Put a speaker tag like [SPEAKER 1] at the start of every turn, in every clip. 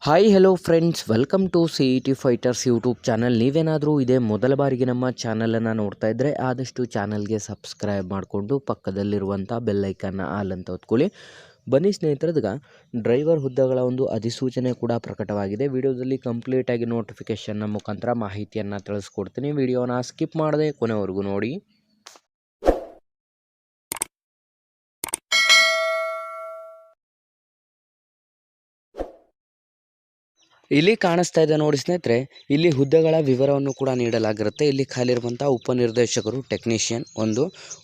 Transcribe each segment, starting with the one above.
[SPEAKER 1] Hi hello friends, welcome to C E T fighters YouTube channel. ನೀವೇನಾದರೂ ಇದೇ ಮೊದಲ ಬಾರಿಗೆ ನಮ್ಮ ಚಾನಲನ್ನು ನೋಡ್ತಾ ಇದ್ದರೆ ಆದಷ್ಟು ಚಾನಲ್ಗೆ ಸಬ್ಸ್ಕ್ರೈಬ್ ಮಾಡಿಕೊಂಡು ಪಕ್ಕದಲ್ಲಿರುವಂಥ ಬೆಲ್ಲೈಕನ್ನ ಆಲ್ ಅಂತ ಹೊತ್ಕೊಳ್ಳಿ. ಬನ್ನಿ ಸ್ನೇಹಿತರದಾಗ ಡ್ರೈವರ್ ಹುದ್ದೆಗಳ ಒಂದು ಅಧಿಸೂಚನೆ ಕೂಡ ಪ್ರಕಟವಾಗಿದೆ. ವಿಡಿಯೋದಲ್ಲಿ ಕಂಪ್ಲೀಟಾಗಿ ನೋಟಿಫಿಕೇಷನ್ನ ಮುಖಾಂತರ ಮಾಹಿತಿಯನ್ನು ತಿಳಿಸ್ಕೊಡ್ತೀನಿ. ವಿಡಿಯೋನ ಸ್ಕಿಪ್ ಮಾಡದೆ ಕೊನೆವರೆಗೂ ನೋಡಿ. ಇಲ್ಲಿ ಕಾಣಿಸ್ತಾ ಇದೆ ನೋಡಿ ಸ್ನೇಹಿತರೆ, ಇಲ್ಲಿ ಹುದ್ದೆಗಳ ವಿವರವನ್ನು ಕೂಡ ನೀಡಲಾಗಿರುತ್ತೆ. ಇಲ್ಲಿ ಖಾಲಿರುವಂಥ ಉಪನಿರ್ದೇಶಕರು ಟೆಕ್ನಿಷಿಯನ್ 1,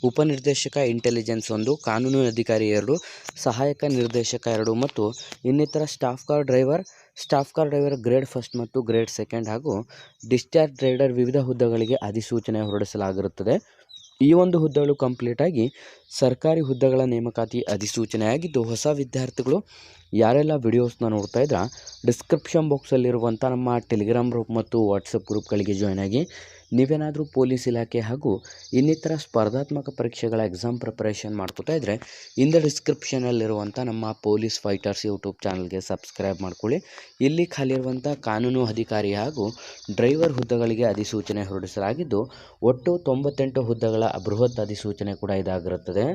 [SPEAKER 1] ಉಪನಿರ್ದೇಶಕ ಇಂಟೆಲಿಜೆನ್ಸ್ 1, ಕಾನೂನು ಅಧಿಕಾರಿ 2, ಸಹಾಯಕ ನಿರ್ದೇಶಕ 2 ಮತ್ತು ಇನ್ನಿತರ ಸ್ಟಾಫ್ ಕಾರ್ ಡ್ರೈವರ್ ಗ್ರೇಡ್ 1 ಮತ್ತು ಗ್ರೇಡ್ 2 ಹಾಗೂ ಡಿಸ್ಚಾರ್ಜ್ ರೈಡರ್ ವಿವಿಧ ಹುದ್ದೆಗಳಿಗೆ ಅಧಿಸೂಚನೆ ಹೊರಡಿಸಲಾಗಿರುತ್ತದೆ. ಈ ಒಂದು ಹುದ್ದೆಗಳು ಕಂಪ್ಲೀಟಾಗಿ ಸರ್ಕಾರಿ ಹುದ್ದೆಗಳ ನೇಮಕಾತಿ ಅಧಿಸೂಚನೆ ಆಗಿದ್ದು, ಹೊಸ ವಿದ್ಯಾರ್ಥಿಗಳು ಯಾರೆಲ್ಲ ವಿಡಿಯೋಸ್ನ ನೋಡ್ತಾ ಇದ್ರೆ ಡಿಸ್ಕ್ರಿಪ್ಷನ್ ಬಾಕ್ಸಲ್ಲಿರುವಂಥ ನಮ್ಮ ಟೆಲಿಗ್ರಾಮ್ ಗ್ರೂಪ್ ಮತ್ತು ವಾಟ್ಸಪ್ ಗ್ರೂಪ್ಗಳಿಗೆ ಜಾಯ್ನ್ ಆಗಿ. ನೀವೇನಾದರೂ ಪೊಲೀಸ್ ಇಲಾಖೆ ಹಾಗೂ ಇನ್ನಿತರ ಸ್ಪರ್ಧಾತ್ಮಕ ಪರೀಕ್ಷೆಗಳ ಎಕ್ಸಾಮ್ ಪ್ರಿಪರೇಷನ್ ಮಾಡ್ಕೋತಾ ಇದ್ದರೆ ಇಂದ ಡಿಸ್ಕ್ರಿಪ್ಷನಲ್ಲಿರುವಂಥ ನಮ್ಮ ಪೊಲೀಸ್ ಫೈಟರ್ಸ್ ಯೂಟ್ಯೂಬ್ ಚಾನಲ್ಗೆ ಸಬ್ಸ್ಕ್ರೈಬ್ ಮಾಡ್ಕೊಳ್ಳಿ. ಇಲ್ಲಿ ಖಾಲಿರುವಂಥ ಕಾನೂನು ಅಧಿಕಾರಿ ಹಾಗೂ ಡ್ರೈವರ್ ಹುದ್ದೆಗಳಿಗೆ ಅಧಿಸೂಚನೆ ಹೊರಡಿಸಲಾಗಿದ್ದು, ಒಟ್ಟು 98 ಹುದ್ದೆಗಳ ಬೃಹತ್ ಅಧಿಸೂಚನೆ ಕೂಡ ಇದಾಗಿರುತ್ತದೆ.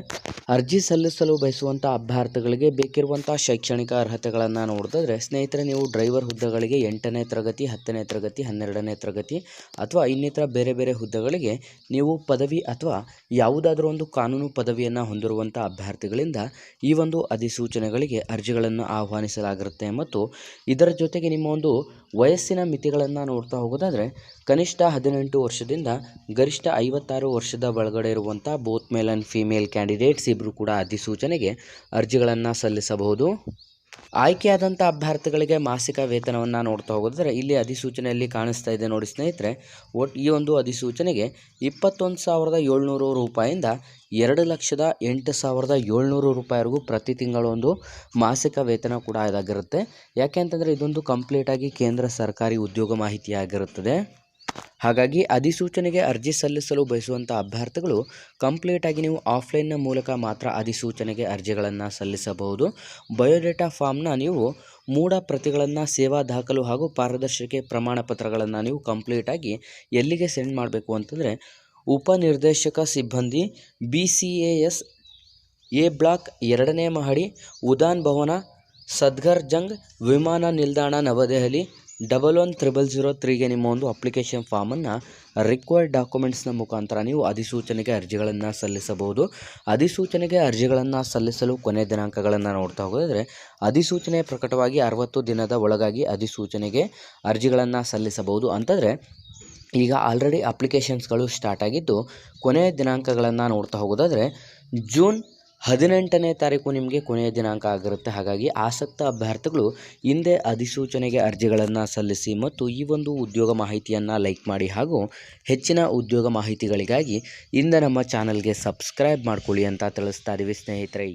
[SPEAKER 1] ಅರ್ಜಿ ಸಲ್ಲಿಸಲು ಬಯಸುವಂಥ ಅಭ್ಯರ್ಥಿಗಳಿಗೆ ಬೇಕಿರುವಂಥ ಶೈಕ್ಷಣಿಕ ಅರ್ಹತೆಗಳನ್ನು ನೋಡಿದ್ರೆ ಸ್ನೇಹಿತರೆ, ನೀವು ಡ್ರೈವರ್ ಹುದ್ದೆಗಳಿಗೆ 8ನೇ ತರಗತಿ, 10ನೇ ತರಗತಿ, 12ನೇ ತರಗತಿ ಅಥವಾ ಇನ್ನಿತರ ಬೇರೆ ಬೇರೆ ಹುದ್ದೆಗಳಿಗೆ ನೀವು ಪದವಿ ಅಥವಾ ಯಾವುದಾದ್ರೂ ಒಂದು ಕಾನೂನು ಪದವಿಯನ್ನು ಹೊಂದಿರುವಂಥ ಅಭ್ಯರ್ಥಿಗಳಿಂದ ಈ ಒಂದು ಅಧಿಸೂಚನೆಗಳಿಗೆ ಅರ್ಜಿಗಳನ್ನು ಆಹ್ವಾನಿಸಲಾಗಿರುತ್ತೆ. ಮತ್ತು ಇದರ ಜೊತೆಗೆ ನಿಮ್ಮ ಒಂದು ವಯಸ್ಸಿನ ಮಿತಿಗಳನ್ನು ನೋಡ್ತಾ ಹೋಗೋದಾದರೆ ಕನಿಷ್ಠ 18 ವರ್ಷದಿಂದ ಗರಿಷ್ಠ 56 ವರ್ಷದ ಒಳಗಡೆ ಇರುವಂಥ both male and female candidates ಇಬ್ಬರು ಕೂಡ ಅಧಿಸೂಚನೆಗೆ ಅರ್ಜಿಗಳನ್ನು ಸಲ್ಲಿಸಬಹುದು. ಆಯ್ಕೆಯಾದಂಥ ಅಭ್ಯರ್ಥಿಗಳಿಗೆ ಮಾಸಿಕ ವೇತನವನ್ನು ನೋಡ್ತಾ ಹೋಗೋದಾದರೆ ಇಲ್ಲಿ ಅಧಿಸೂಚನೆಯಲ್ಲಿ ಕಾಣಿಸ್ತಾ ಇದೆ ನೋಡಿ ಸ್ನೇಹಿತರೆ, ಈ ಒಂದು ಅಧಿಸೂಚನೆಗೆ 21,700 ರೂಪಾಯಿಂದ 2,08,700 ರೂಪಾಯಿವರೆಗೂ ಪ್ರತಿ ತಿಂಗಳು ಒಂದು ಮಾಸಿಕ ವೇತನ ಕೂಡ ಇದಾಗಿರುತ್ತೆ. ಯಾಕೆ ಅಂತಂದರೆ ಇದೊಂದು ಕಂಪ್ಲೀಟಾಗಿ ಕೇಂದ್ರ ಸರ್ಕಾರಿ ಉದ್ಯೋಗ ಮಾಹಿತಿಯಾಗಿರುತ್ತದೆ. ಹಾಗಾಗಿ ಅಧಿಸೂಚನೆಗೆ ಅರ್ಜಿ ಸಲ್ಲಿಸಲು ಬಯಸುವಂಥ ಅಭ್ಯರ್ಥಿಗಳು ಕಂಪ್ಲೀಟಾಗಿ ನೀವು ಆಫ್ಲೈನ್ನ ಮೂಲಕ ಮಾತ್ರ ಅಧಿಸೂಚನೆಗೆ ಅರ್ಜಿಗಳನ್ನು ಸಲ್ಲಿಸಬಹುದು. ಬಯೋಡೇಟಾ ಫಾರ್ಮ್ನ ನೀವು 3 ಪ್ರತಿಗಳನ್ನು, ಸೇವಾ ದಾಖಲು ಹಾಗೂ ಪಾರದರ್ಶಕ ಪ್ರಮಾಣ ಪತ್ರಗಳನ್ನು ನೀವು ಕಂಪ್ಲೀಟಾಗಿ ಎಲ್ಲಿಗೆ ಸೆಂಡ್ ಮಾಡಬೇಕು ಅಂತಂದರೆ ಉಪನಿರ್ದೇಶಕ ಸಿಬ್ಬಂದಿ BCAS ಎ ಬ್ಲಾಕ್ 2ನೇ ಮಹಡಿ, ಉದಾನ್ ಭವನ, ಸದ್ಗರ್ ಜಂಗ್ ವಿಮಾನ ನಿಲ್ದಾಣ, ನವದೆಹಲಿ 110003ಗೆ ನಿಮ್ಮ ಒಂದು ಅಪ್ಲಿಕೇಶನ್ ಫಾರ್ಮನ್ನು ರಿಕ್ವೈರ್ಡ್ ಡಾಕ್ಯುಮೆಂಟ್ಸ್ನ ಮುಖಾಂತರ ನೀವು ಅಧಿಸೂಚನೆಗೆ ಅರ್ಜಿಗಳನ್ನು ಸಲ್ಲಿಸಬಹುದು. ಅಧಿಸೂಚನೆಗೆ ಅರ್ಜಿಗಳನ್ನು ಸಲ್ಲಿಸಲು ಕೊನೆಯ ದಿನಾಂಕಗಳನ್ನು ನೋಡ್ತಾ ಹೋದರೆ ಅಧಿಸೂಚನೆ ಪ್ರಕಟವಾಗಿ 60 ದಿನದ ಒಳಗಾಗಿ ಅಧಿಸೂಚನೆಗೆ ಅರ್ಜಿಗಳನ್ನು ಸಲ್ಲಿಸಬಹುದು. ಅಂತಂದರೆ ಈಗ ಆಲ್ರೆಡಿ ಅಪ್ಲಿಕೇಶನ್ಸ್ಗಳು ಸ್ಟಾರ್ಟ್ ಆಗಿದ್ದು, ಕೊನೆಯ ದಿನಾಂಕಗಳನ್ನು ನೋಡ್ತಾ ಹೋಗೋದಾದರೆ ಜೂನ್ 18ನೇ ತಾರೀಕು ನಿಮಗೆ ಕೊನೆಯ ದಿನಾಂಕ ಆಗಿರುತ್ತೆ. ಹಾಗಾಗಿ ಆಸಕ್ತ ಅಭ್ಯರ್ಥಿಗಳು ಹಿಂದೆ ಅಧಿಸೂಚನೆಗೆ ಅರ್ಜಿಗಳನ್ನು ಸಲ್ಲಿಸಿ ಮತ್ತು ಈ ಒಂದು ಉದ್ಯೋಗ ಮಾಹಿತಿಯನ್ನು ಲೈಕ್ ಮಾಡಿ ಹಾಗೂ ಹೆಚ್ಚಿನ ಉದ್ಯೋಗ ಮಾಹಿತಿಗಳಿಗಾಗಿ ಇಂದ ನಮ್ಮ ಚಾನಲ್ಗೆ ಸಬ್ಸ್ಕ್ರೈಬ್ ಮಾಡ್ಕೊಳ್ಳಿ ಅಂತ ತಿಳಿಸ್ತಾ ಇದ್ದೀವಿ ಸ್ನೇಹಿತರೆ.